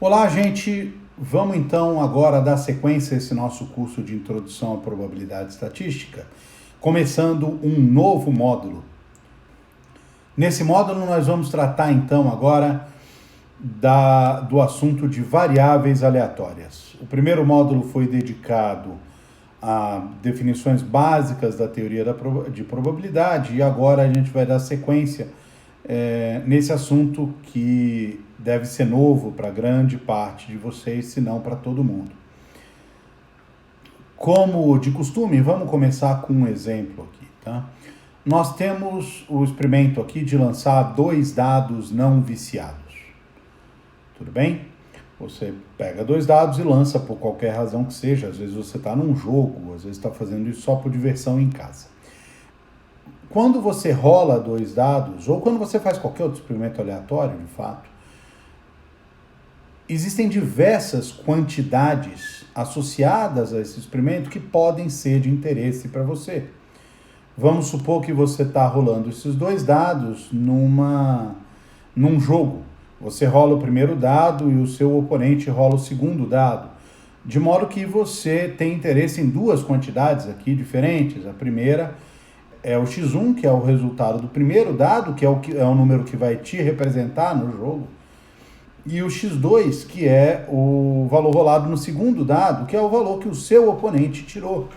Olá, gente! Vamos então agora dar sequência a esse nosso curso de Introdução à Probabilidade Estatística, começando um novo módulo. Nesse módulo nós vamos tratar então agora do assunto de variáveis aleatórias. O primeiro módulo foi dedicado a definições básicas da teoria de probabilidade e agora a gente vai dar sequência nesse assunto que deve ser novo para grande parte de vocês, se não para todo mundo. Como de costume, vamos começar com um exemplo aqui, tá? Nós temos o experimento aqui de lançar 2 dados não viciados. Tudo bem? Você pega 2 dados e lança por qualquer razão que seja. Às vezes você está num jogo, às vezes está fazendo isso só por diversão em casa. Quando você rola 2 dados, ou quando você faz qualquer outro experimento aleatório, de fato, existem diversas quantidades associadas a esse experimento que podem ser de interesse para você. Vamos supor que você está rolando esses 2 dados num jogo. Você rola o primeiro dado e o seu oponente rola o segundo dado. De modo que você tem interesse em 2 quantidades aqui diferentes. A primeira é o x1, que é o resultado do primeiro dado, que é o número que vai te representar no jogo. E o x2, que é o valor rolado no segundo dado, que é o valor que o seu oponente tirou.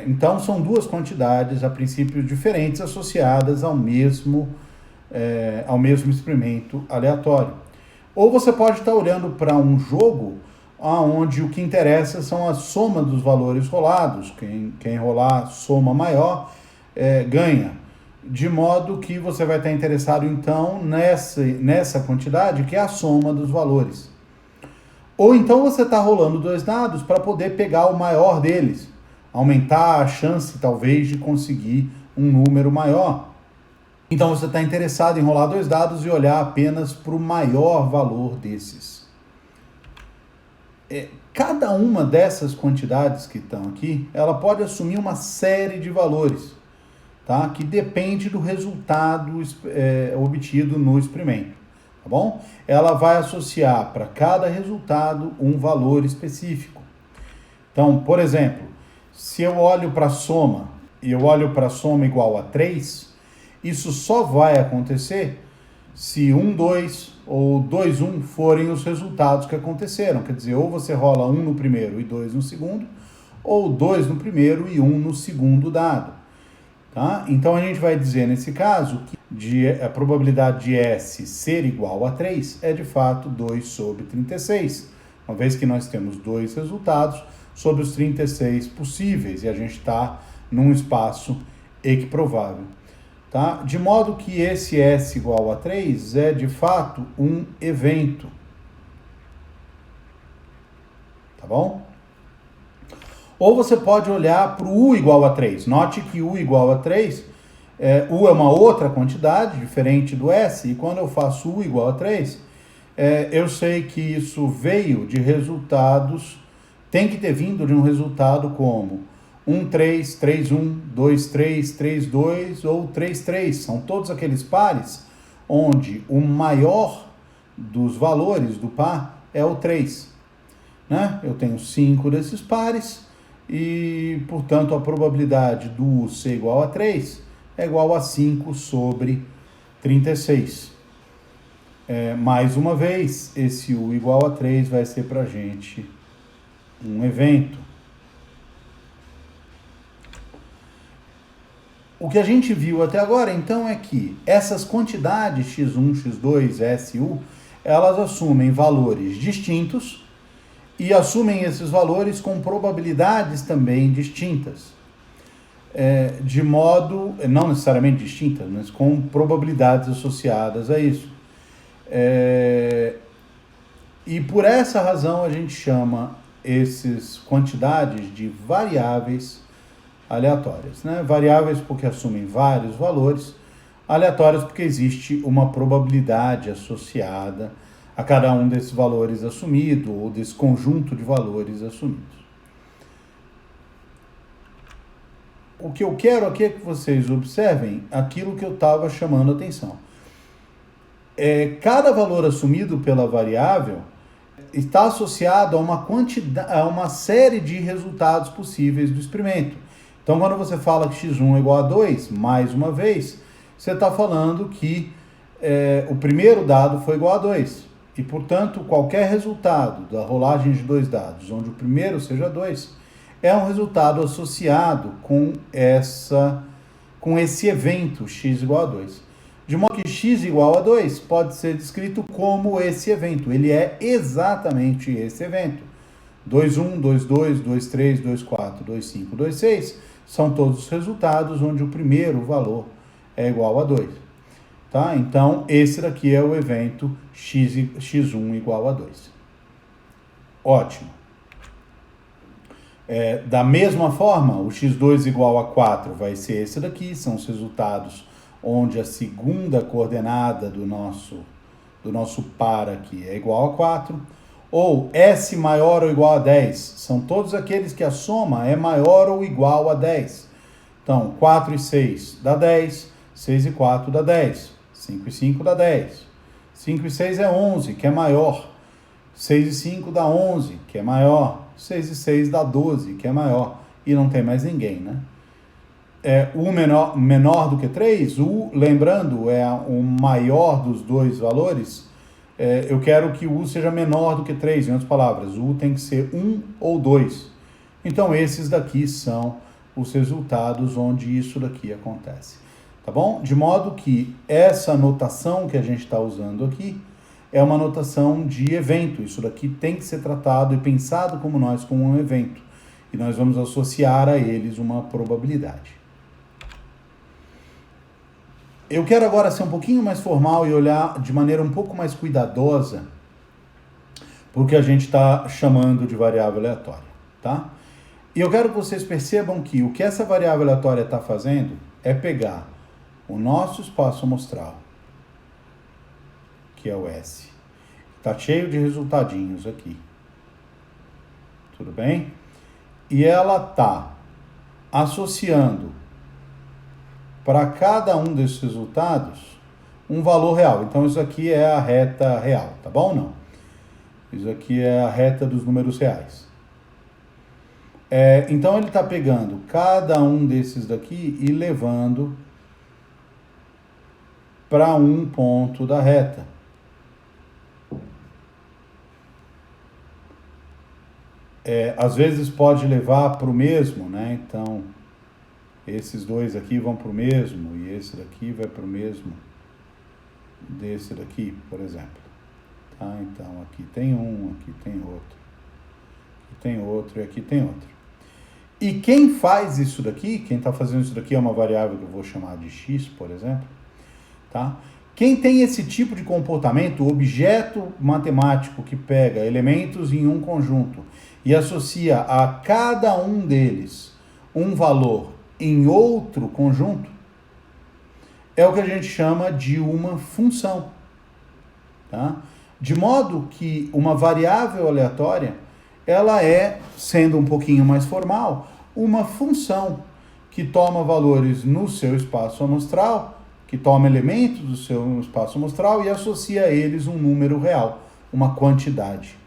Então, são 2 quantidades, a princípio, diferentes, associadas ao mesmo experimento aleatório. Ou você pode estar olhando para um jogo onde o que interessa são a soma dos valores rolados. Quem rolar soma maior ganha. De modo que você vai estar interessado, então, nessa quantidade, que é a soma dos valores. Ou então você está rolando 2 dados para poder pegar o maior deles, aumentar a chance, talvez, de conseguir um número maior. Então você está interessado em rolar 2 dados e olhar apenas para o maior valor desses. Cada uma dessas quantidades que estão aqui, ela pode assumir uma série de valores, tá? Que depende do resultado obtido no experimento, tá bom? Ela vai associar para cada resultado um valor específico. Então, por exemplo, se eu olho para a soma e eu olho para a soma igual a 3, isso só vai acontecer se 1, 2 ou 2, 1 forem os resultados que aconteceram. Quer dizer, ou você rola 1 no primeiro e 2 no segundo, ou 2 no primeiro e 1 no segundo dado. Tá? Então a gente vai dizer nesse caso que a probabilidade de S ser igual a 3 é de fato 2 sobre 36, uma vez que nós temos 2 resultados sobre os 36 possíveis e a gente está num espaço equiprovável. Tá? De modo que esse S igual a 3 é de fato um evento. Tá bom? Ou você pode olhar para o U igual a 3. Note que U igual a 3, U é uma outra quantidade, diferente do S, e quando eu faço U igual a 3, eu sei que isso veio de resultados, tem que ter vindo de um resultado como 1, 3, 3, 1, 2, 3, 3, 2 ou 3, 3. São todos aqueles pares onde o maior dos valores do par é o 3. Né? Eu tenho 5 desses pares, e, portanto, a probabilidade do U ser igual a 3 é igual a 5 sobre 36. Mais uma vez, esse U igual a 3 vai ser para a gente um evento. O que a gente viu até agora, então, é que essas quantidades x1, x2, S e U, elas assumem valores distintos, e assumem esses valores com probabilidades também distintas. De modo, não necessariamente distintas, mas com probabilidades associadas a isso. E por essa razão a gente chama essas quantidades de variáveis aleatórias. Né? Variáveis porque assumem vários valores, aleatórias porque existe uma probabilidade associada a cada um desses valores assumido, ou desse conjunto de valores assumidos. O que eu quero aqui é que vocês observem aquilo que eu estava chamando a atenção. Cada valor assumido pela variável, está associado a uma quantidade, a uma série de resultados possíveis do experimento. Então, quando você fala que x1 é igual a 2, mais uma vez, você está falando que o primeiro dado foi igual a 2. E, portanto, qualquer resultado da rolagem de dois dados, onde o primeiro seja 2, é um resultado associado com esse evento x igual a 2. De modo que x igual a 2 pode ser descrito como esse evento. Ele é exatamente esse evento. 2,1, 2,2, 2,3, 2,4, 2,5, 2,6 são todos os resultados onde o primeiro valor é igual a 2. Tá? Então, esse daqui é o evento x1 igual a 2. Ótimo. Da mesma forma, o x2 igual a 4 vai ser esse daqui, são os resultados onde a segunda coordenada do nosso par aqui é igual a 4. Ou S maior ou igual a 10, são todos aqueles que a soma é maior ou igual a 10. Então, 4 e 6 dá 10, 6 e 4 dá 10, 5 e 5 dá 10, 5 e 6 é 11, que é maior, 6 e 5 dá 11, que é maior, 6 e 6 dá 12, que é maior, e não tem mais ninguém, né? U menor do que 3, U, lembrando, é o maior dos dois valores. Eu quero que U seja menor do que 3, em outras palavras, U tem que ser 1 ou 2. Então, esses daqui são os resultados onde isso daqui acontece. Tá bom? De modo que essa notação que a gente está usando aqui é uma notação de evento. Isso daqui tem que ser tratado e pensado como um evento. E nós vamos associar a eles uma probabilidade. Eu quero agora ser um pouquinho mais formal e olhar de maneira um pouco mais cuidadosa porque a gente está chamando de variável aleatória, tá? E eu quero que vocês percebam que o que essa variável aleatória está fazendo é pegar o nosso espaço amostral, que é o S, está cheio de resultadinhos aqui, tudo bem? E ela está associando para cada um desses resultados um valor real. Então, isso aqui é a reta real, tá bom ou não? Isso aqui é a reta dos números reais. Então, ele está pegando cada um desses daqui e levando para um ponto da reta. Às vezes pode levar para o mesmo, né? Então, esses dois aqui vão para o mesmo e esse daqui vai para o mesmo desse daqui, por exemplo. Tá? Então, aqui tem um, aqui tem outro, aqui tem outro e aqui tem outro. E quem faz isso daqui, quem está fazendo isso daqui é uma variável que eu vou chamar de x, por exemplo. Tá? Quem tem esse tipo de comportamento, objeto matemático que pega elementos em um conjunto e associa a cada um deles um valor em outro conjunto, é o que a gente chama de uma função. Tá? De modo que uma variável aleatória, ela é, sendo um pouquinho mais formal, uma função que toma valores no seu espaço amostral, que toma elementos do seu espaço amostral e associa a eles um número real, uma quantidade.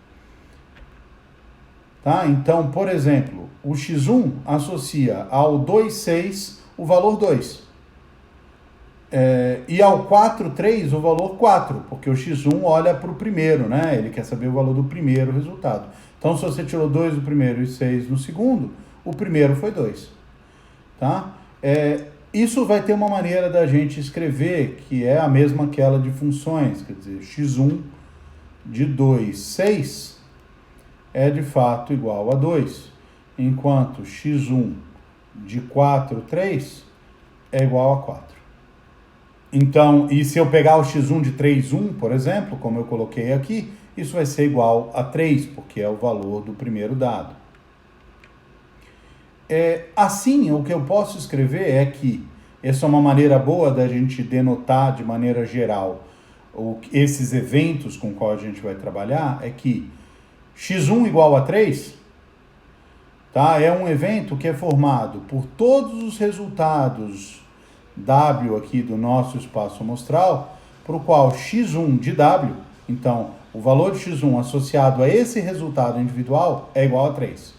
Tá? Então, por exemplo, o x1 associa ao 2,6 o valor 2. E ao 4,3 o valor 4, porque o x1 olha para o primeiro, né? Ele quer saber o valor do primeiro resultado. Então, se você tirou 2 do primeiro e 6 no segundo, o primeiro foi 2. Tá? Isso vai ter uma maneira da gente escrever, que é a mesma aquela de funções, quer dizer, x1 de 2,6 é de fato igual a 2, enquanto x1 de 4,3 é igual a 4. Então, e se eu pegar o x1 de 3,1, por exemplo, como eu coloquei aqui, isso vai ser igual a 3, porque é o valor do primeiro dado. Assim, o que eu posso escrever é que essa é uma maneira boa da gente denotar de maneira geral esses eventos com qual a gente vai trabalhar, é que x1 igual a 3, tá? É um evento que é formado por todos os resultados W aqui do nosso espaço amostral, para o qual x1 de W, então o valor de x1 associado a esse resultado individual é igual a 3.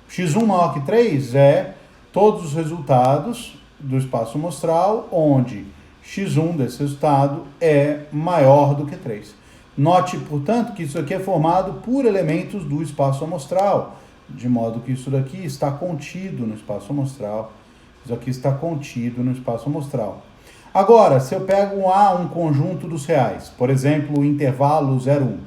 x1 maior que 3 é todos os resultados do espaço amostral onde x1 desse resultado é maior do que 3. Note, portanto, que isso aqui é formado por elementos do espaço amostral, de modo que isso daqui está contido no espaço amostral. Isso aqui está contido no espaço amostral. Agora, se eu pego um conjunto dos reais, por exemplo, o intervalo 0,1,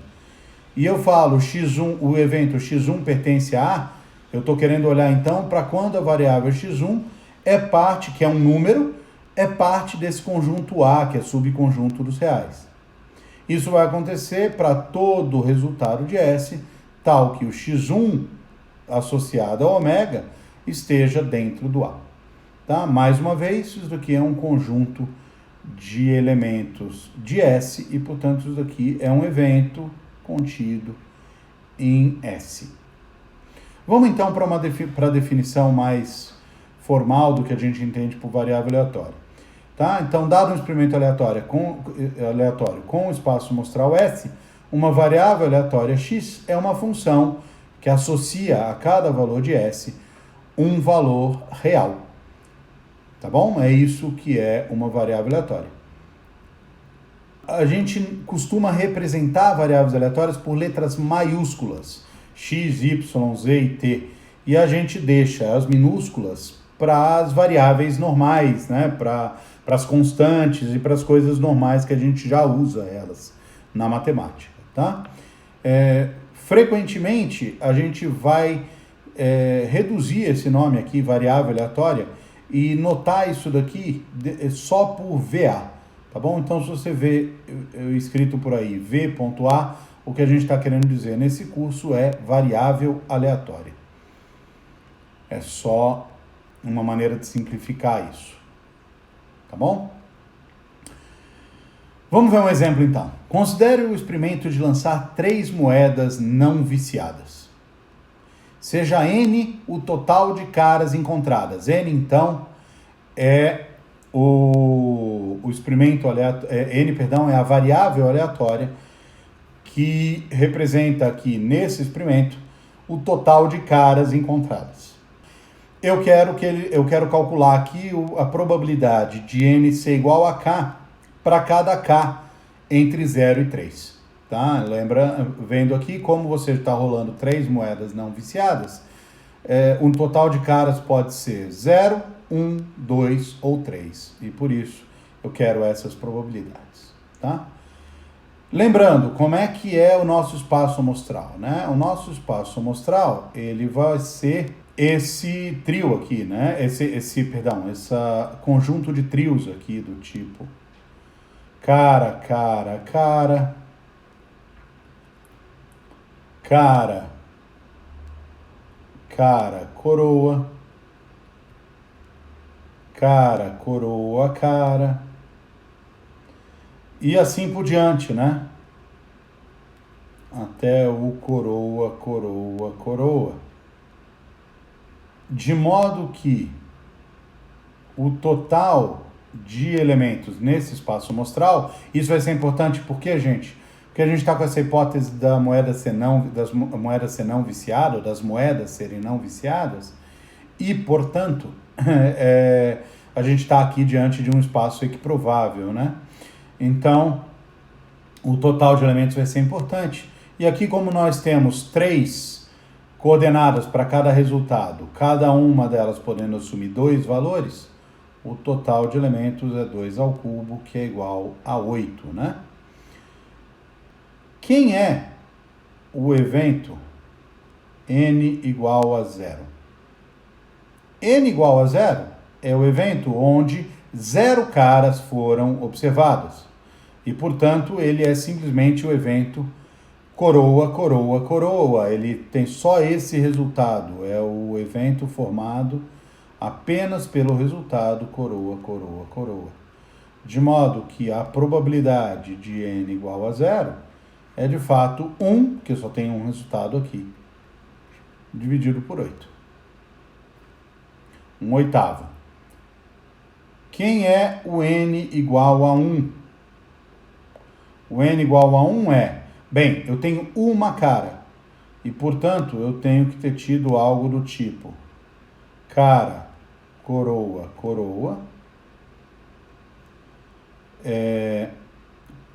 e eu falo x1, o evento x1 pertence a A, eu estou querendo olhar então para quando a variável x1 é parte, que é um número, é parte desse conjunto A, que é subconjunto dos reais. Isso vai acontecer para todo resultado de S, tal que o x1 associado ao ômega esteja dentro do A. Tá? Mais uma vez, isso daqui é um conjunto de elementos de S e, portanto, isso daqui é um evento contido em S. Vamos então para a definição mais formal do que a gente entende por variável aleatória. Tá? Então, dado um experimento aleatório com o espaço amostral S, uma variável aleatória x é uma função que associa a cada valor de S um valor real. Tá bom? É isso que é uma variável aleatória. A gente costuma representar variáveis aleatórias por letras maiúsculas, x, y, z e t, e a gente deixa as minúsculas para as variáveis normais, né? Para as constantes e para as coisas normais que a gente já usa elas na matemática. Tá? Frequentemente, a gente vai reduzir esse nome aqui, variável aleatória, e notar isso daqui só por VA, tá bom? Então, se você vê escrito por aí V.A, o que a gente está querendo dizer nesse curso é variável aleatória. É só uma maneira de simplificar isso, tá bom? Vamos ver um exemplo então. Considere o experimento de lançar 3 moedas não viciadas. Seja N o total de caras encontradas. N, então, é o experimento aleatório. N, perdão, é a variável aleatória que representa aqui, nesse experimento, o total de caras encontradas. Eu quero calcular aqui a probabilidade de N ser igual a K para cada K entre 0 e 3. Tá? Lembra, vendo aqui como você está rolando 3 moedas não viciadas, um total de caras pode ser 0, 1, 2 ou 3. E por isso eu quero essas probabilidades. Tá? Lembrando, como é que é o nosso espaço amostral, né? O nosso espaço amostral, ele vai ser esse trio aqui, né? Esse conjunto de trios aqui do tipo cara, cara, cara, cara, cara, coroa, cara, coroa, cara, e assim por diante, né? Até o coroa, coroa, coroa. De modo que o total de elementos nesse espaço amostral, isso vai ser importante porque, gente, porque a gente está com essa hipótese das moedas serem não viciadas, ou das moedas serem não viciadas, e, portanto, a gente está aqui diante de um espaço equiprovável, né? Então, o total de elementos vai ser importante. E aqui, como nós temos 3 coordenadas para cada resultado, cada uma delas podendo assumir 2 valores, o total de elementos é 2 ao cubo, que é igual a 8, né? Quem é o evento n igual a 0? N igual a 0 é o evento onde 0 caras foram observados. E, portanto, ele é simplesmente o evento coroa, coroa, coroa. Ele tem só esse resultado. É o evento formado apenas pelo resultado coroa, coroa, coroa. De modo que a probabilidade de n igual a 0 é de fato 1, que eu só tenho um resultado aqui, dividido por 8. 1/8. Quem é o n igual a 1? O n igual a 1 bem, eu tenho uma cara. E, portanto, eu tenho que ter tido algo do tipo cara, coroa, coroa,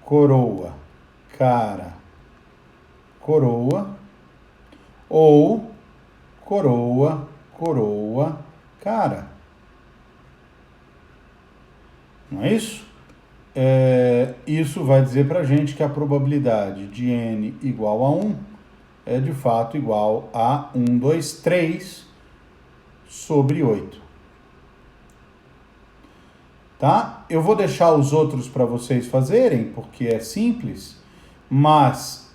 coroa, cara, coroa, ou coroa, coroa, cara. Não é isso? Isso vai dizer para a gente que a probabilidade de n igual a 1 é de fato igual a 1, 2, 3 sobre 8. Tá? Eu vou deixar os outros para vocês fazerem, porque é simples, mas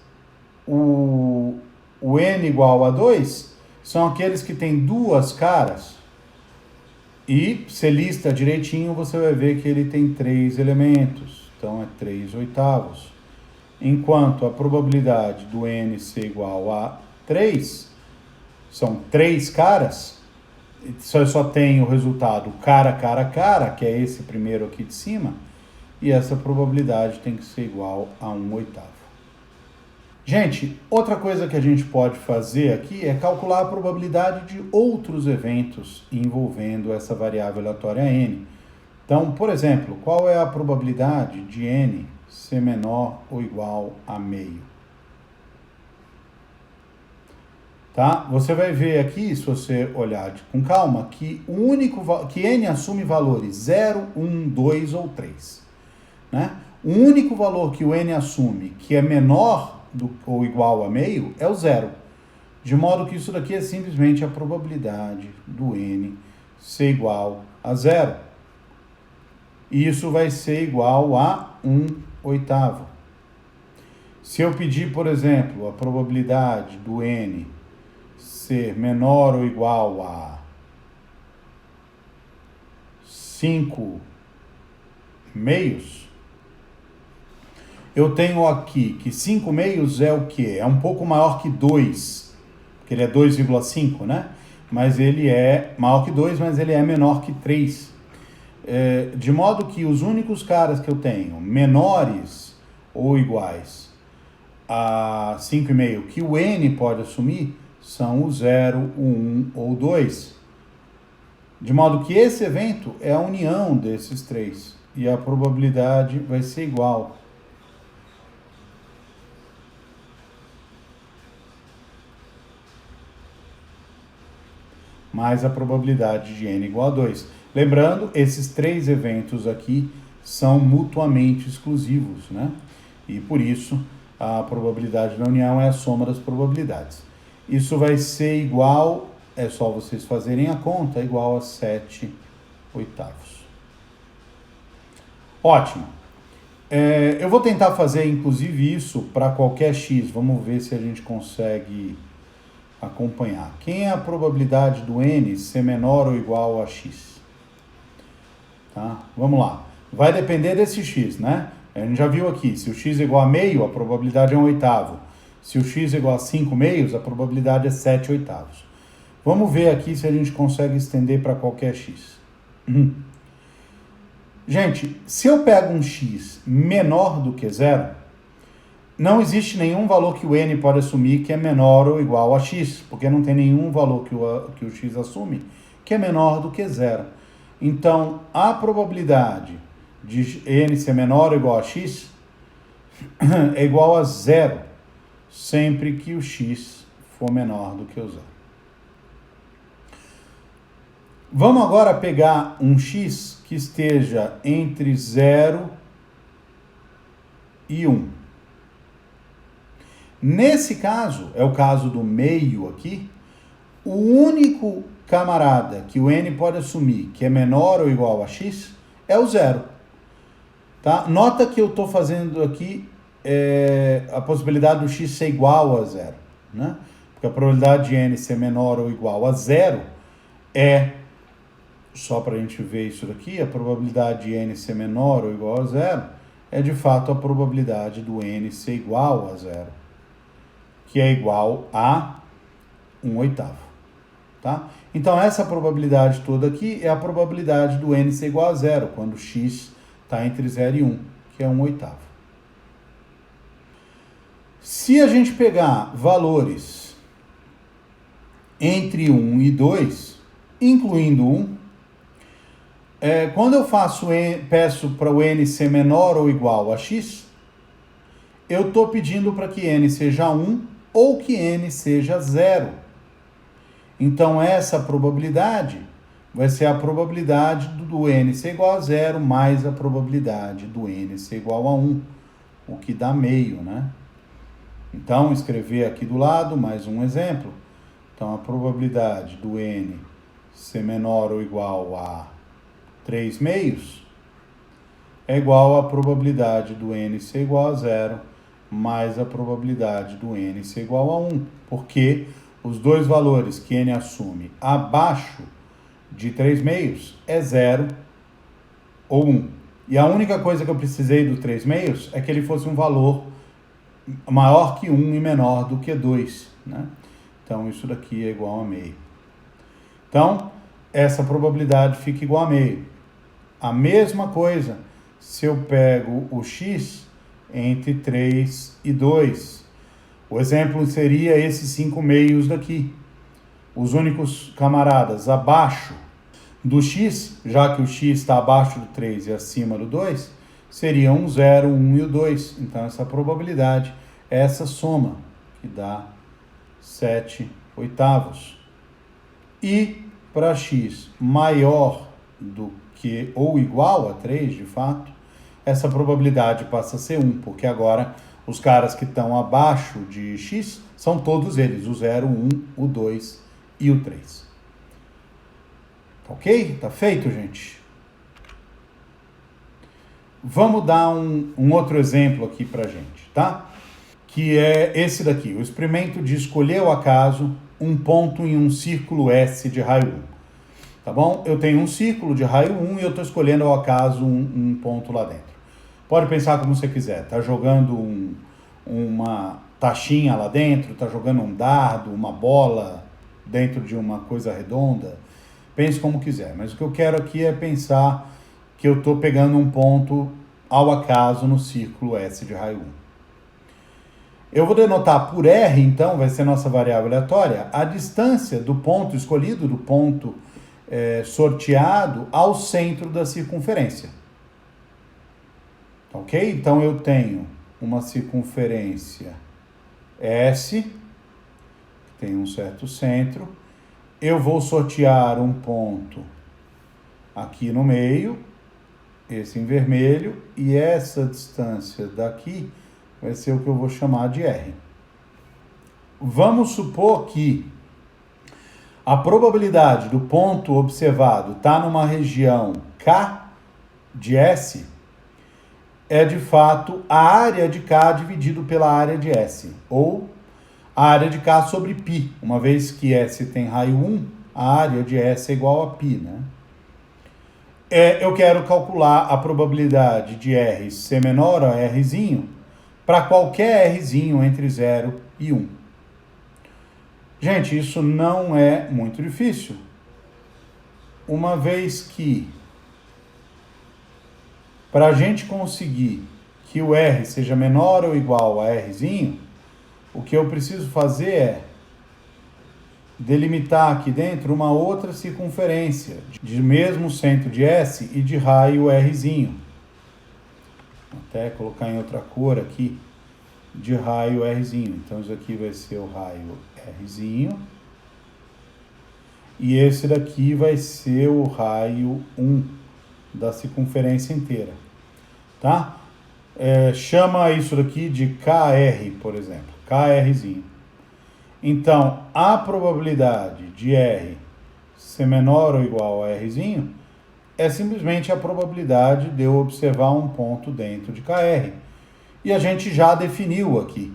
o n igual a 2 são aqueles que têm duas caras. E se lista direitinho, você vai ver que ele tem 3 elementos. Então, é 3 oitavos. Enquanto a probabilidade do n ser igual a 3, são 3 caras, eu só tenho o resultado cara, cara, cara, que é esse primeiro aqui de cima, e essa probabilidade tem que ser igual a 1 oitavo. Gente, outra coisa que a gente pode fazer aqui é calcular a probabilidade de outros eventos envolvendo essa variável aleatória n. Então, por exemplo, qual é a probabilidade de n ser menor ou igual a meio? Tá? Você vai ver aqui, se você olhar com calma, que n assume valores 0, 1, 2 ou 3. Né? O único valor que o n assume que é menor ou igual a meio é o 0. De modo que isso daqui é simplesmente a probabilidade do n ser igual a 0. E isso vai ser igual a 1 oitavo. Se eu pedir, por exemplo, a probabilidade do n ser menor ou igual a 5 meios, eu tenho aqui que 5 meios é o quê? É um pouco maior que 2, porque ele é 2,5, né? Mas ele é maior que 2, mas ele é menor que 3. De modo que os únicos caras que eu tenho menores ou iguais a 5,5 que o n pode assumir são o 0, o 1 ou 2. De modo que esse evento é a união desses três. E a probabilidade vai ser igual mais a probabilidade de n igual a 2. Lembrando, esses três eventos aqui são mutuamente exclusivos, né? E por isso a probabilidade da união é a soma das probabilidades. Isso vai ser igual, é só vocês fazerem a conta, igual a 7 oitavos. Ótimo. Eu vou tentar fazer, inclusive, isso para qualquer x. Vamos ver se a gente consegue acompanhar. Quem é a probabilidade do n ser menor ou igual a x? Tá? Vamos lá. Vai depender desse x, né? A gente já viu aqui, se o x é igual a meio, a probabilidade é 1 oitavo. Se o x é igual a 5 meios, a probabilidade é 7 oitavos. Vamos ver aqui se a gente consegue estender para qualquer x. Gente, se eu pego um x menor do que 0, não existe nenhum valor que o n pode assumir que é menor ou igual a x, porque não tem nenhum valor que o x assume que é menor do que 0. Então, a probabilidade de n ser menor ou igual a x é igual a 0, sempre que o x for menor do que o 0. Vamos agora pegar um x que esteja entre 0 e 1. Nesse caso, é o caso do meio aqui, o único camarada que o n pode assumir que é menor ou igual a x é o 0. Tá? Nota que eu estou fazendo aqui a possibilidade do x ser igual a 0. Né? Porque a probabilidade de n ser menor ou igual a 0 é, só para a gente ver isso daqui, a probabilidade de n ser menor ou igual a 0 é de fato a probabilidade do n ser igual a 0, que é igual a 1 oitavo. Tá? Então, essa probabilidade toda aqui é a probabilidade do n ser igual a 0, quando x está entre 0 e 1, que é 1 oitavo. Se a gente pegar valores entre 1 e 2, incluindo 1, quando eu peço para o n ser menor ou igual a x, eu estou pedindo para que n seja 1 ou que n seja 0. Então, essa probabilidade vai ser a probabilidade do n ser igual a 0 mais a probabilidade do n ser igual a 1, o que dá meio, né? Então, escrever aqui do lado mais um exemplo. Então, a probabilidade do n ser menor ou igual a 3 meios é igual à probabilidade do n ser igual a 0 mais a probabilidade do n ser igual a 1, porque os dois valores que n assume abaixo de 3 meios é 0 ou 1. E a única coisa que eu precisei do 3 meios é que ele fosse um valor maior que 1 e menor do que 2, né? Então, isso daqui é igual a meio. Então, essa probabilidade fica igual a meio. A mesma coisa se eu pego o x entre 3 e 2. O exemplo seria esses 5 meios daqui. Os únicos camaradas abaixo do x, já que o x está abaixo do 3 e acima do 2, seriam o 0, 1 e o 2. Então, essa probabilidade é essa soma, que dá 7 oitavos. E para x maior do que ou igual a 3, de fato, essa probabilidade passa a ser 1, porque agora os caras que estão abaixo de x são todos eles, o 0, 1, o 2 e o 3. Ok? Tá feito, gente? Vamos dar um outro exemplo aqui pra gente, tá? Que é esse daqui, o experimento de escolher ao acaso um ponto em um círculo S de raio 1. Tá bom? Eu tenho um círculo de raio 1 e eu estou escolhendo ao acaso um ponto lá dentro. Pode pensar como você quiser. Tá jogando uma taxinha lá dentro, tá jogando um dardo, uma bola dentro de uma coisa redonda. Pense como quiser. Mas o que eu quero aqui é pensar que eu estou pegando um ponto ao acaso no círculo S de raio 1. Eu vou denotar por R, então, vai ser nossa variável aleatória, a distância do ponto escolhido, do ponto sorteado, ao centro da circunferência. Ok? Então, eu tenho uma circunferência S, que tem um certo centro. Eu vou sortear um ponto aqui no meio, esse em vermelho, e essa distância daqui vai ser o que eu vou chamar de R. Vamos supor que a probabilidade do ponto observado está numa região K de S é de fato a área de K dividido pela área de S, ou a área de K sobre π, uma vez que S tem raio 1, a área de S é igual a π, né? Eu quero calcular a probabilidade de R ser menor a Rzinho para qualquer Rzinho entre 0 e 1. Gente, isso não é muito difícil, uma vez que para a gente conseguir que o R seja menor ou igual a Rzinho, o que eu preciso fazer é delimitar aqui dentro uma outra circunferência de mesmo centro de S e de raio Rzinho. Vou até colocar em outra cor aqui, de raio Rzinho. Então, isso aqui vai ser o raio Rzinho. E esse daqui vai ser o raio 1 da circunferência inteira. Tá? Chama isso daqui de KR, por exemplo. KRzinho. Então, a probabilidade de R ser menor ou igual a Rzinho é simplesmente a probabilidade de eu observar um ponto dentro de KR. E a gente já definiu aqui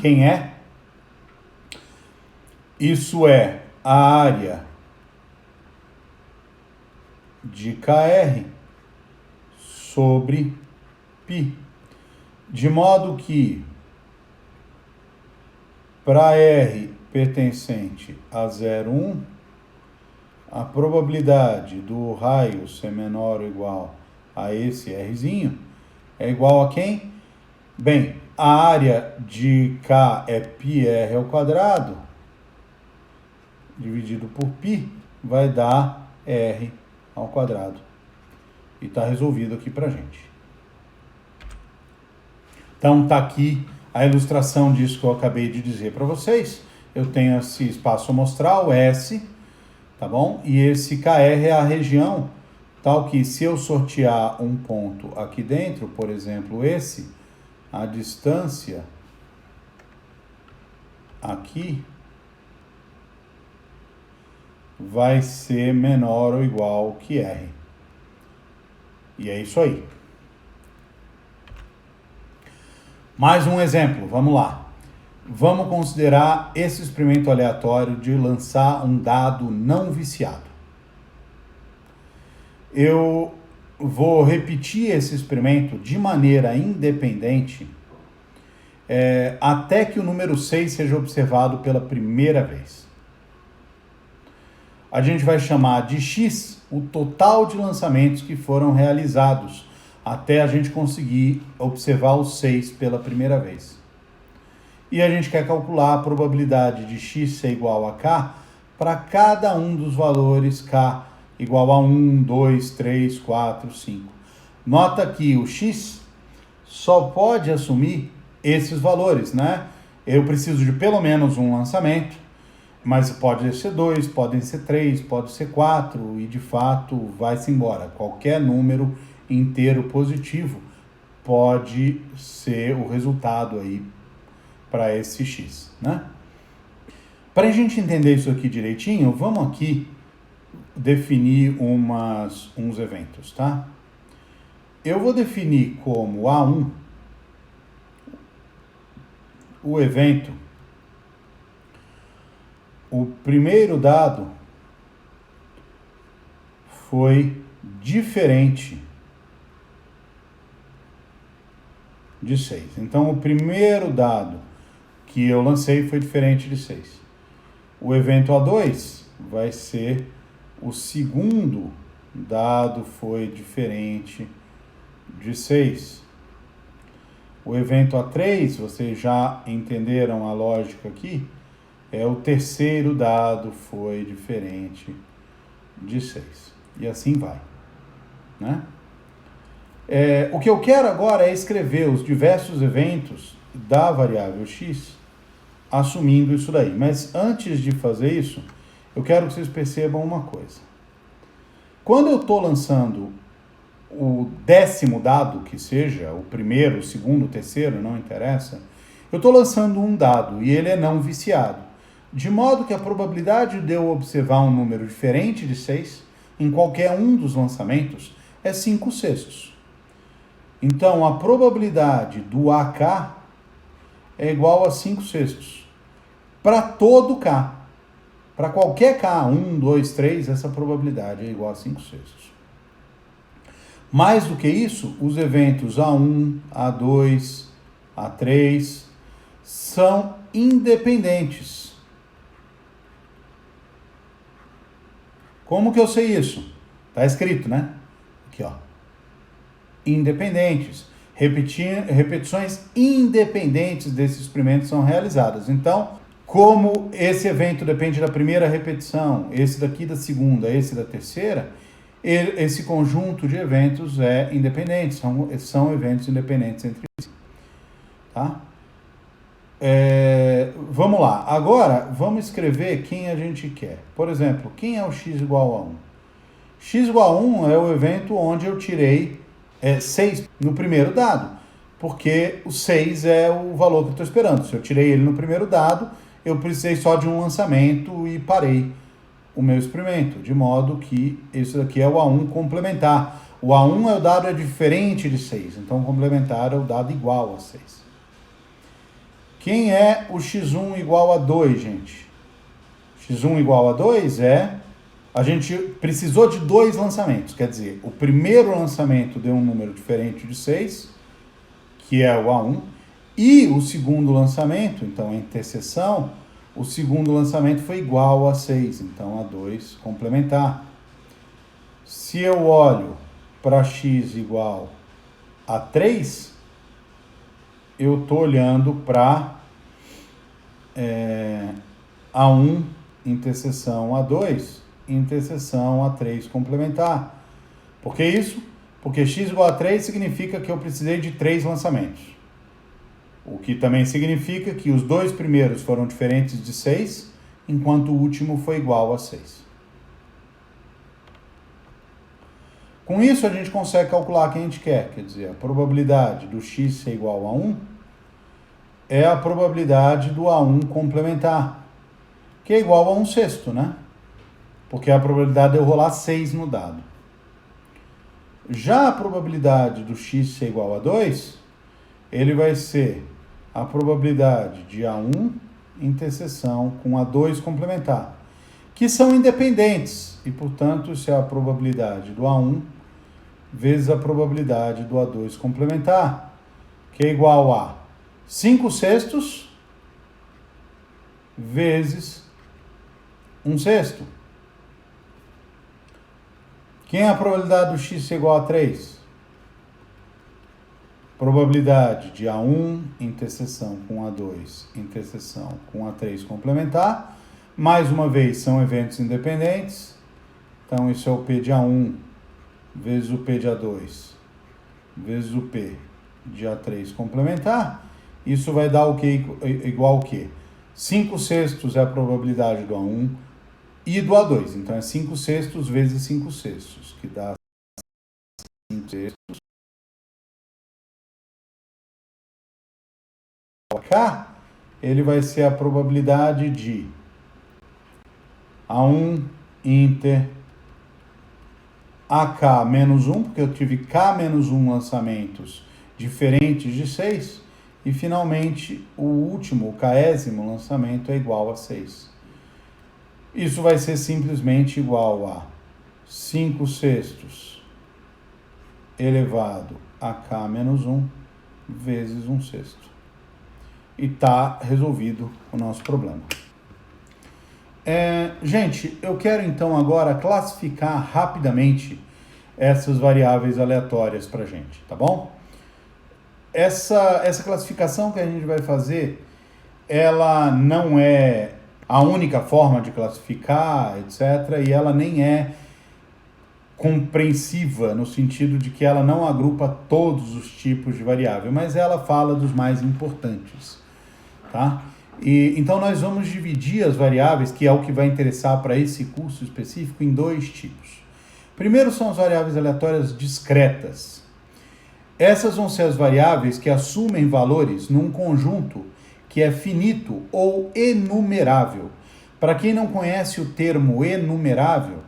quem é. Isso é a área de KR sobre π. De modo que para R pertencente a 0,1, a probabilidade do raio ser menor ou igual a esse Rzinho é igual a quem? Bem, A área de K é πr ao quadrado, dividido por π, vai dar r ao quadrado. E está resolvido aqui para a gente. Então, está aqui a ilustração disso que eu acabei de dizer para vocês. Eu tenho esse espaço amostral, S, tá bom? E esse KR é a região, tal que se eu sortear um ponto aqui dentro, por exemplo, esse, a distância aqui vai ser menor ou igual que R. E é isso aí. Mais um exemplo, vamos lá. Vamos considerar esse experimento aleatório de lançar um dado não viciado. Eu vou repetir esse experimento de maneira independente até que o número 6 seja observado pela primeira vez. A gente vai chamar de X o total de lançamentos que foram realizados até a gente conseguir observar o 6 pela primeira vez. E a gente quer calcular a probabilidade de X ser igual a K para cada um dos valores K igual a 1, 2, 3, 4, 5. Nota que o X só pode assumir esses valores, né? Eu preciso de pelo menos um lançamento, mas pode ser 2, podem ser 3, pode ser 4 e de fato vai-se embora. Qualquer número inteiro positivo pode ser o resultado aí para esse X, né? Para a gente entender isso aqui direitinho, vamos aqui definir uns eventos, tá? Eu vou definir como A1 o evento, o primeiro dado foi diferente de 6. Então, o primeiro dado que eu lancei foi diferente de 6. O evento A2 vai ser o segundo dado foi diferente de 6. O evento A3, vocês já entenderam a lógica aqui, o terceiro dado foi diferente de 6. E assim vai, né? O que eu quero agora é escrever os diversos eventos da variável x, assumindo isso daí. Mas antes de fazer isso, eu quero que vocês percebam uma coisa. Quando eu estou lançando o 10º dado, que seja o primeiro, o segundo, o terceiro, não interessa, eu estou lançando um dado e ele é não viciado. De modo que a probabilidade de eu observar um número diferente de 6 em qualquer um dos lançamentos é 5/6. Então, a probabilidade do AK é igual a 5/6. Para todo K. Para qualquer K, 1, 2, 3, essa probabilidade é igual a 5/6. Mais do que isso, os eventos A1, A2, A3 são independentes. Como que eu sei isso? Está escrito, né? Aqui, ó. Independentes. Repetições independentes desse experimento são realizadas. Então, como esse evento depende da primeira repetição, esse daqui da segunda, esse da terceira, esse conjunto de eventos é independente, são eventos independentes entre si. Tá? Vamos lá. Agora, vamos escrever quem a gente quer. Por exemplo, quem é o x igual a 1? X igual a 1 é o evento onde eu tirei 6 no primeiro dado, porque o 6 é o valor que eu estou esperando. Se eu tirei ele no primeiro dado, eu precisei só de um lançamento e parei o meu experimento, de modo que isso daqui é o A1 complementar. O A1 é o dado diferente de 6, então o complementar é o dado igual a 6. Quem é o x1 igual a 2, gente? x1 igual a 2 a gente precisou de 2 lançamentos, quer dizer, o primeiro lançamento deu um número diferente de 6, que é o A1, e o segundo lançamento, então a interseção, o segundo lançamento foi igual a 6, então A2 complementar. Se eu olho para x igual a 3, eu estou olhando para A1 interseção A2 interseção A3 complementar. Por que isso? Porque x igual a 3 significa que eu precisei de 3 lançamentos. O que também significa que os dois primeiros foram diferentes de 6, enquanto o último foi igual a 6. Com isso, a gente consegue calcular o que a gente quer. Quer dizer, a probabilidade do x ser igual a 1 é a probabilidade do A1 complementar, que é igual a 1/6, né? Porque é a probabilidade de eu rolar 6 no dado. Já a probabilidade do x ser igual a 2, ele vai ser a probabilidade de A1 interseção com A2 complementar, que são independentes, e, portanto, isso é a probabilidade do A1 vezes a probabilidade do A2 complementar, que é igual a 5/6 vezes 1/6. Quem é a probabilidade do x ser igual a 3? Probabilidade de A1 interseção com A2 interseção com A3 complementar. Mais uma vez, são eventos independentes. Então, isso é o P de A1 vezes o P de A2 vezes o P de A3 complementar. Isso vai dar o que igual ao quê? 5/6 é a probabilidade do A1 e do A2. Então, é 5/6 vezes 5/6, que dá 5/6. Cá, ele vai ser a probabilidade de A1 inter AK menos 1, porque eu tive K menos 1 lançamentos diferentes de 6, e finalmente o último, o késimo lançamento é igual a 6. Isso vai ser simplesmente igual a 5/6 elevado a K menos 1 vezes 1/6. E está resolvido o nosso problema. Gente, eu quero então agora classificar rapidamente essas variáveis aleatórias para a gente, tá bom? Essa classificação que a gente vai fazer, ela não é a única forma de classificar, etc., e ela nem é compreensiva no sentido de que ela não agrupa todos os tipos de variável, mas ela fala dos mais importantes, tá? Então, nós vamos dividir as variáveis, que é o que vai interessar para esse curso específico, em dois tipos. Primeiro são as variáveis aleatórias discretas. Essas vão ser as variáveis que assumem valores num conjunto que é finito ou enumerável. Para quem não conhece o termo enumerável,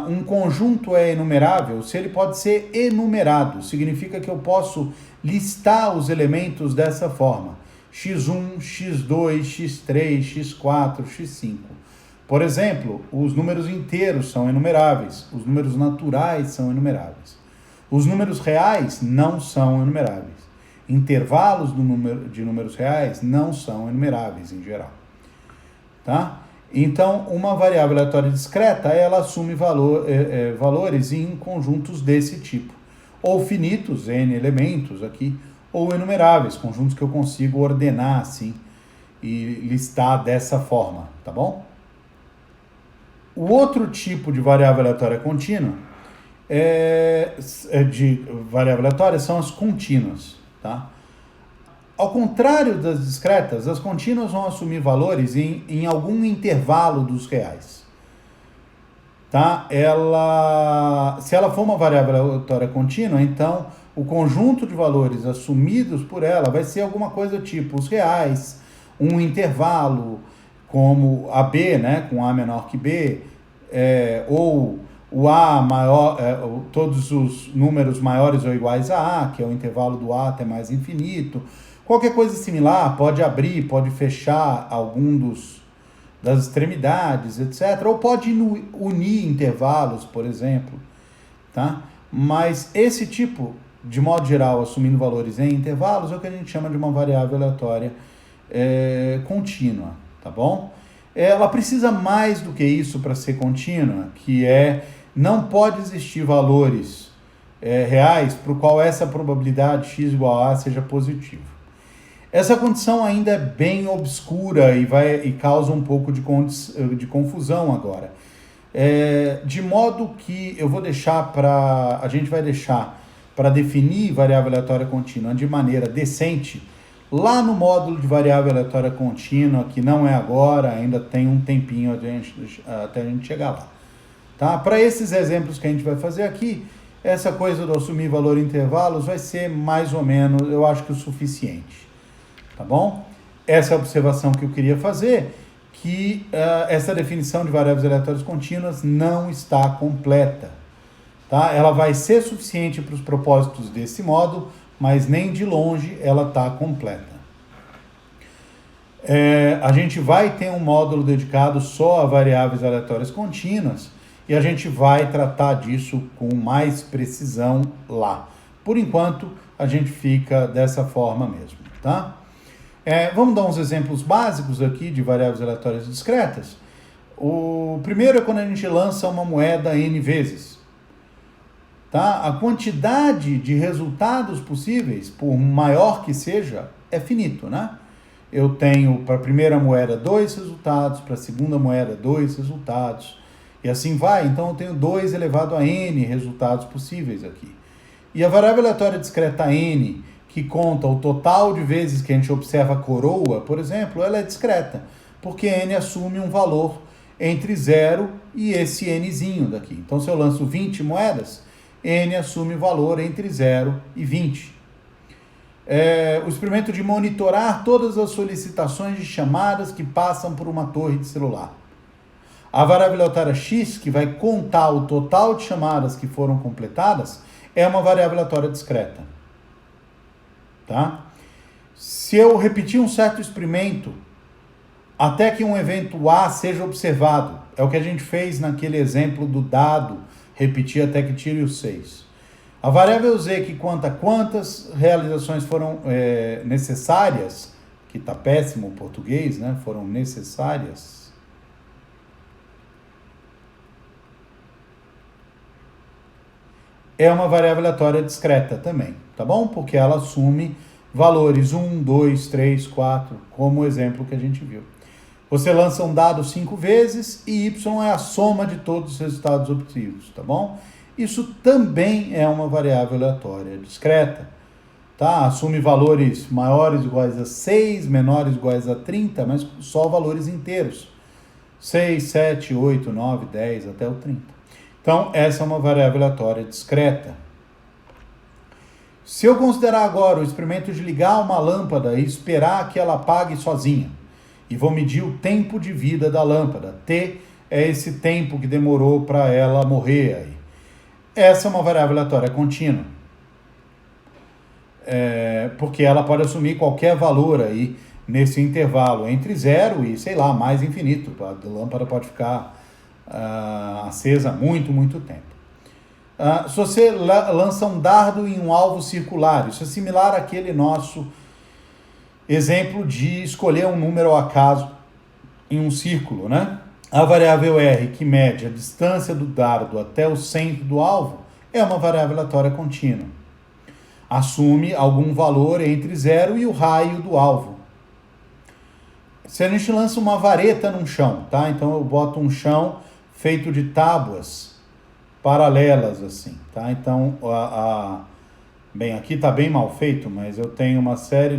um conjunto é enumerável se ele pode ser enumerado. Significa que eu posso listar os elementos dessa forma: x1, x2, x3, x4, x5. Por exemplo, os números inteiros são enumeráveis, os números naturais são enumeráveis. Os números reais não são enumeráveis. Intervalos de números reais não são enumeráveis em geral. Tá? Então, uma variável aleatória discreta, ela assume valores em conjuntos desse tipo. Ou finitos, n elementos aqui, ou enumeráveis, conjuntos que eu consigo ordenar assim e listar dessa forma, tá bom? O outro tipo de variável aleatória contínua de variável aleatória são as contínuas, tá? Ao contrário das discretas, as contínuas vão assumir valores em algum intervalo dos reais, tá? Se ela for uma variável aleatória contínua, então o conjunto de valores assumidos por ela vai ser alguma coisa tipo os reais, um intervalo como AB, né, com A menor que B, ou o A maior, todos os números maiores ou iguais a A, que é o intervalo do A até mais infinito. Qualquer coisa similar, pode abrir, pode fechar algum das extremidades, etc. Ou pode unir intervalos, por exemplo, tá? Mas esse tipo, de modo geral, assumindo valores em intervalos, é o que a gente chama de uma variável aleatória contínua, tá bom? Ela precisa mais do que isso para ser contínua, que não pode existir valores reais para o qual essa probabilidade x igual a seja positiva. Essa condição ainda é bem obscura e causa um pouco de confusão agora. De modo que a gente vai deixar para definir variável aleatória contínua de maneira decente lá no módulo de variável aleatória contínua, que não é agora, ainda tem um tempinho até a gente chegar lá. Tá? Para esses exemplos que a gente vai fazer aqui, essa coisa do assumir valor em intervalos vai ser mais ou menos, eu acho que o suficiente. Tá bom? Essa é a observação que eu queria fazer, que essa definição de variáveis aleatórias contínuas não está completa. Tá? Ela vai ser suficiente para os propósitos desse módulo, mas nem de longe ela está completa. A gente vai ter um módulo dedicado só a variáveis aleatórias contínuas e a gente vai tratar disso com mais precisão lá. Por enquanto, a gente fica dessa forma mesmo, tá? Vamos dar uns exemplos básicos aqui de variáveis aleatórias discretas. O primeiro é quando a gente lança uma moeda N vezes. Tá? A quantidade de resultados possíveis, por maior que seja, é finito, né? Eu tenho para a primeira moeda 2 resultados, para a segunda moeda 2 resultados, e assim vai. Então eu tenho 2 elevado a N resultados possíveis aqui. E a variável aleatória discreta N, que conta o total de vezes que a gente observa a coroa, por exemplo, ela é discreta, porque N assume um valor entre 0 e esse Nzinho daqui. Então, se eu lanço 20 moedas, N assume valor entre 0 e 20. O experimento de monitorar todas as solicitações de chamadas que passam por uma torre de celular. A variável aleatória X, que vai contar o total de chamadas que foram completadas, é uma variável aleatória discreta. Tá? Se eu repetir um certo experimento até que um evento A seja observado, é o que a gente fez naquele exemplo do dado, repetir até que tire o 6. A variável Z, que conta quantas realizações foram necessárias, que está péssimo o português, né? Foram necessárias. É uma variável aleatória discreta também, tá bom? Porque ela assume valores 1, 2, 3, 4, como o exemplo que a gente viu. Você lança um dado 5 vezes e Y é a soma de todos os resultados obtidos, tá bom? Isso também é uma variável aleatória discreta, tá? Assume valores maiores iguais a 6, menores iguais a 30, mas só valores inteiros. 6, 7, 8, 9, 10, até o 30. Então, essa é uma variável aleatória discreta. Se eu considerar agora o experimento de ligar uma lâmpada e esperar que ela apague sozinha, e vou medir o tempo de vida da lâmpada, T é esse tempo que demorou para ela morrer aí. Essa é uma variável aleatória contínua. Porque ela pode assumir qualquer valor aí nesse intervalo entre 0 e, sei lá, mais infinito. A lâmpada pode ficar acesa muito, muito tempo. Se você lança um dardo em um alvo circular, isso é similar àquele nosso exemplo de escolher um número ao acaso em um círculo, né? A variável R, que mede a distância do dardo até o centro do alvo, é uma variável aleatória contínua. Assume algum valor entre 0 e o raio do alvo. Se a gente lança uma vareta num chão, tá? Então eu boto um chão feito de tábuas paralelas, assim, tá? Então, bem, aqui tá bem mal feito, mas eu tenho uma série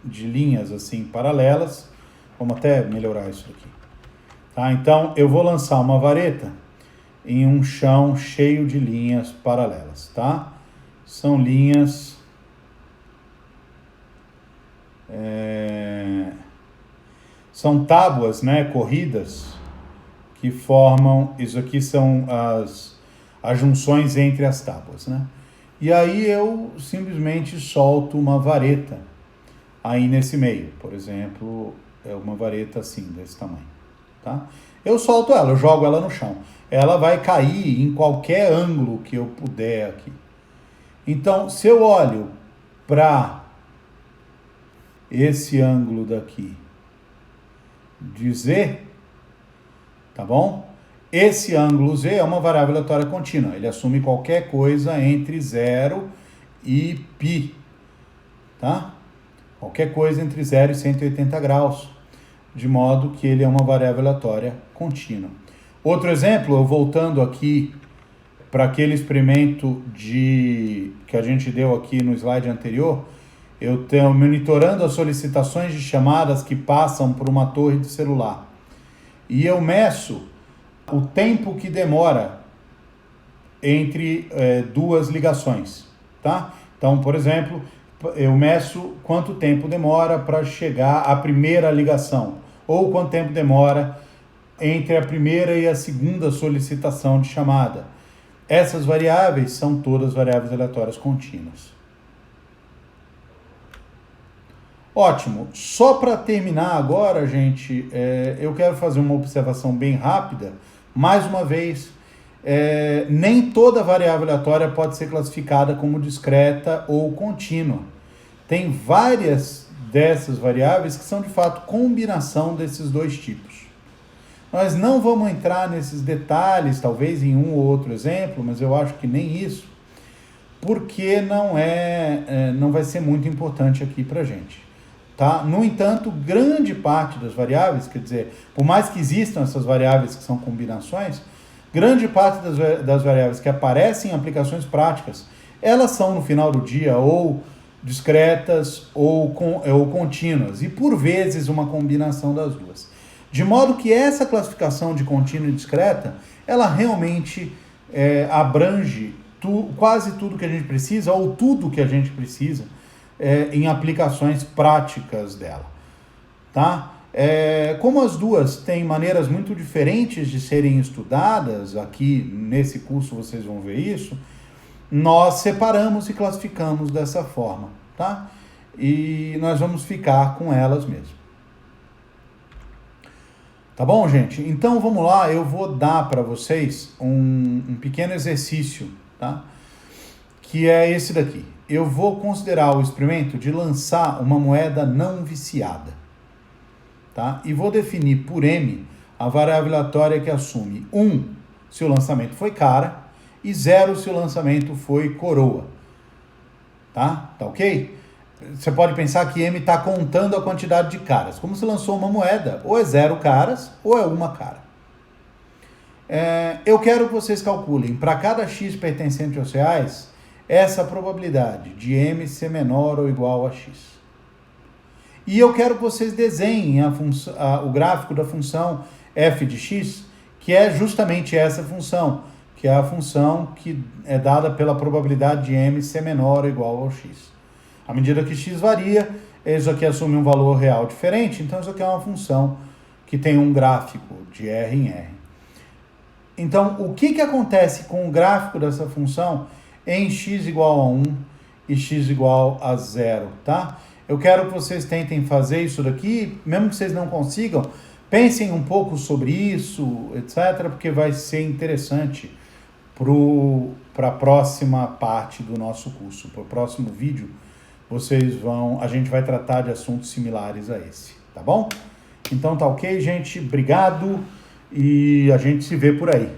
de linhas, assim, paralelas. Vamos até melhorar isso aqui. Tá? Então, eu vou lançar uma vareta em um chão cheio de linhas paralelas, tá? São linhas... São tábuas, né, corridas, que formam... Isso aqui são as junções entre as tábuas, né? E aí eu simplesmente solto uma vareta aí nesse meio. Por exemplo, é uma vareta assim, desse tamanho, tá? Eu solto ela, eu jogo ela no chão. Ela vai cair em qualquer ângulo que eu puder aqui. Então, se eu olho para esse ângulo daqui de Z, tá bom? Esse ângulo Z é uma variável aleatória contínua. Ele assume qualquer coisa entre 0 e π, tá? qualquer coisa entre 0 e 180 graus, de modo que ele é uma variável aleatória contínua. Outro exemplo, eu voltando aqui para aquele experimento que a gente deu aqui no slide anterior, eu tenho monitorando as solicitações de chamadas que passam por uma torre de celular. E eu meço o tempo que demora entre duas ligações, tá? Então, por exemplo, eu meço quanto tempo demora para chegar à primeira ligação, ou quanto tempo demora entre a primeira e a segunda solicitação de chamada. Essas variáveis são todas variáveis aleatórias contínuas. Ótimo. Só para terminar agora, gente, eu quero fazer uma observação bem rápida. Mais uma vez, nem toda variável aleatória pode ser classificada como discreta ou contínua. Tem várias dessas variáveis que são, de fato, combinação desses dois tipos. Nós não vamos entrar nesses detalhes, talvez em um ou outro exemplo, mas eu acho que nem isso, porque não vai ser muito importante aqui para a gente. Tá? No entanto, grande parte das variáveis, quer dizer, por mais que existam essas variáveis que são combinações, grande parte das variáveis que aparecem em aplicações práticas, elas são no final do dia ou discretas ou contínuas, e por vezes uma combinação das duas. De modo que essa classificação de contínua e discreta, ela realmente abrange quase tudo que a gente precisa, ou tudo que a gente precisa, em aplicações práticas dela, tá? Como as duas têm maneiras muito diferentes de serem estudadas, aqui nesse curso vocês vão ver isso, nós separamos e classificamos dessa forma, tá? E nós vamos ficar com elas mesmo. Tá bom, gente? Então vamos lá, eu vou dar para vocês um pequeno exercício, tá? Que é esse daqui. Eu vou considerar o experimento de lançar uma moeda não viciada, tá? E vou definir por M a variável aleatória que assume 1 se o lançamento foi cara e 0 se o lançamento foi coroa, tá? Tá ok? Você pode pensar que M está contando a quantidade de caras. Como se lançou uma moeda, ou é 0 caras ou é uma cara. Eu quero que vocês calculem para cada X pertencente aos reais essa probabilidade de M ser menor ou igual a X. E eu quero que vocês desenhem o gráfico da função f de x, que é justamente essa função, que é a função que é dada pela probabilidade de M ser menor ou igual ao X. À medida que x varia, isso aqui assume um valor real diferente, então isso aqui é uma função que tem um gráfico de R em R. Então, o que acontece com o gráfico dessa função em x igual a 1 e x igual a 0, tá? Eu quero que vocês tentem fazer isso daqui, mesmo que vocês não consigam, pensem um pouco sobre isso, etc., porque vai ser interessante para a próxima parte do nosso curso. Para o próximo vídeo, a gente vai tratar de assuntos similares a esse, tá bom? Então tá ok, gente? Obrigado e a gente se vê por aí.